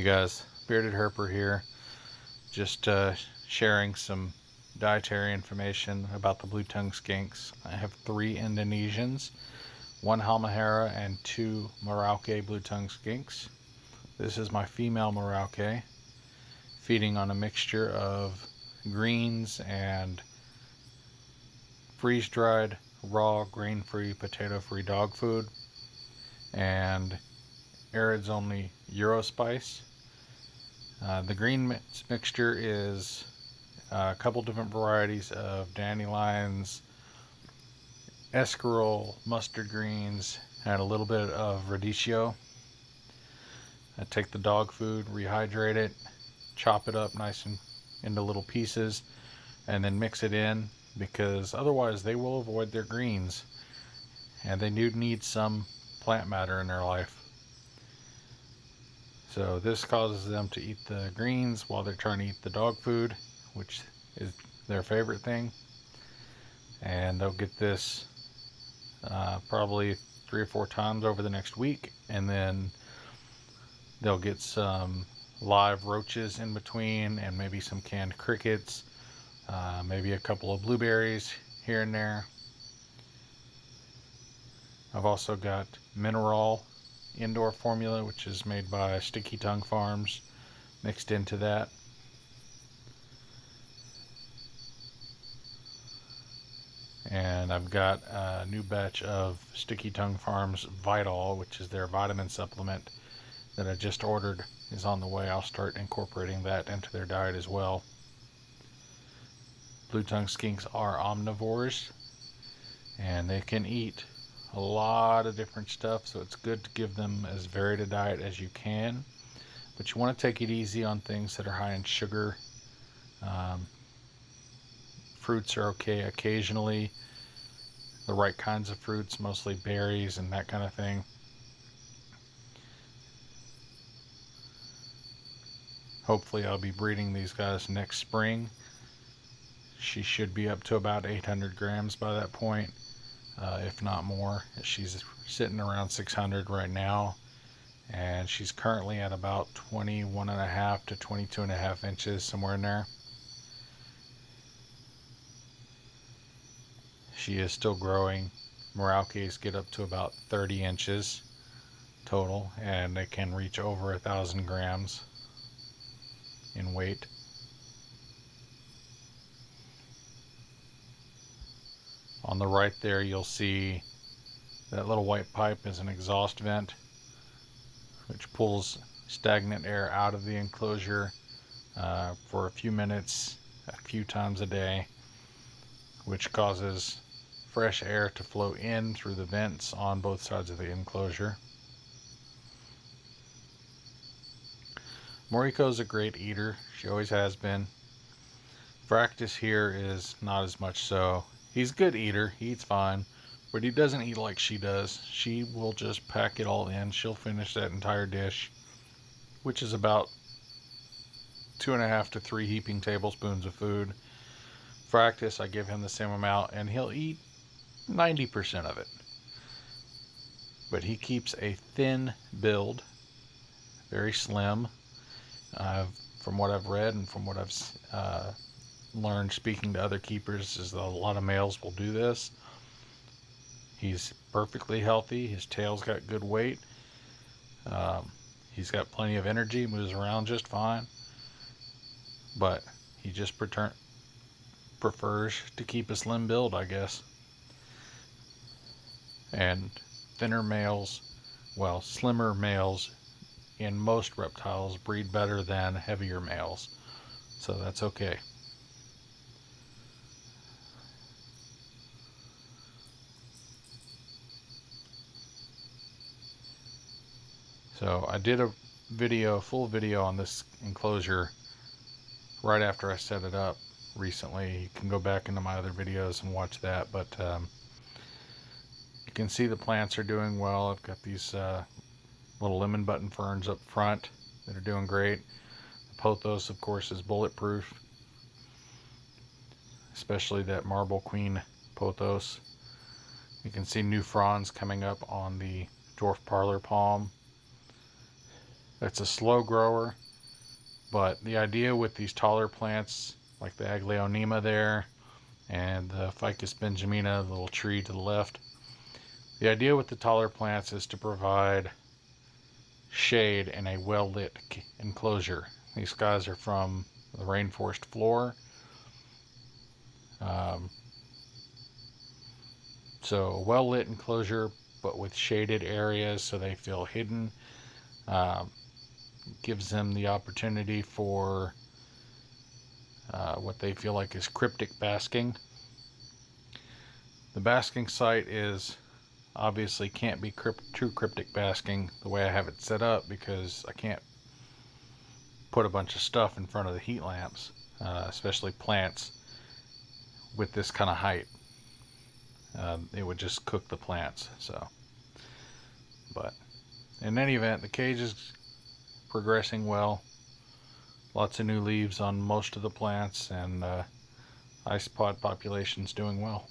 Hey guys, Bearded Herper here, just sharing some dietary information about the blue-tongued skinks. I have 3 Indonesians, 1 Halmahera and 2 Merauke blue-tongued skinks. This is my female Merauke, feeding on a mixture of greens and freeze-dried, raw, grain-free, potato-free dog food, and Arids only Eurospice. The green mixture is a couple different varieties of dandelions, escarole, mustard greens, and a little bit of radicchio. I take the dog food, rehydrate it, chop it up nice and into little pieces, and then mix it in, because otherwise they will avoid their greens, and they do need some plant matter in their life. So this causes them to eat the greens while they're trying to eat the dog food, which is their favorite thing. And they'll get this probably 3 or 4 times over the next week, and then they'll get some live roaches in between, and maybe some canned crickets, maybe a couple of blueberries here and there. I've also got mineral indoor formula, which is made by Sticky Tongue Farms, mixed into that. And I've got a new batch of Sticky Tongue Farms Vital, which is their vitamin supplement that I just ordered, is on the way. I'll start incorporating that into their diet as well. Blue-tongued skinks are omnivores, and they can eat a lot of different stuff, so it's good to give them as varied a diet as you can, but you want to take it easy on things that are high in sugar. Fruits are okay occasionally, the right kinds of fruits, mostly berries and that kind of thing. Hopefully I'll be breeding these guys next spring. She should be up to about 800 grams by that point, if not more. She's sitting around 600 right now, and she's currently at about 21.5 to 22.5 inches, somewhere in there. She is still growing. Meraukes get up to about 30 inches total, and they can reach over 1,000 grams in weight. On the right there, you'll see that little white pipe is an exhaust vent, which pulls stagnant air out of the enclosure for a few minutes, a few times a day, which causes fresh air to flow in through the vents on both sides of the enclosure. Moriko's a great eater. She always has been. Fractus here is not as much so. He's a good eater. He eats fine, but he doesn't eat like she does. She will just pack it all in. She'll finish that entire dish, which is about 2.5 to 3 heaping tablespoons of food. Fractus, I give him the same amount, and he'll eat 90% of it. But he keeps a thin build, very slim. From what I've read and from what I've learned speaking to other keepers, is that a lot of males will do this. He's perfectly healthy. His tail's got good weight. He's got plenty of energy, moves around just fine. But he just prefers to keep a slim build, I guess. And thinner males, well, slimmer males in most reptiles breed better than heavier males. So that's okay. So I did a full video on this enclosure right after I set it up recently. You can go back into my other videos and watch that, but you can see the plants are doing well. I've got these little lemon button ferns up front that are doing great. The pothos, of course, is bulletproof, especially that marble queen pothos. You can see new fronds coming up on the dwarf parlor palm. It's a slow grower, but the idea with these taller plants, like the Aglaonema there, and the Ficus benjamina, the little tree to the left, the idea with the taller plants is to provide shade in a well-lit enclosure. These guys are from the rainforest floor. Um, so a well-lit enclosure, but with shaded areas so they feel hidden. Um, Gives them the opportunity for what they feel like is cryptic basking. The basking site is obviously can't be true cryptic basking the way I have it set up, because I can't put a bunch of stuff in front of the heat lamps, especially plants with this kind of height. It would just cook the plants. So, but in any event, the cage is progressing well. Lots of new leaves on most of the plants, and ice pod population's doing well.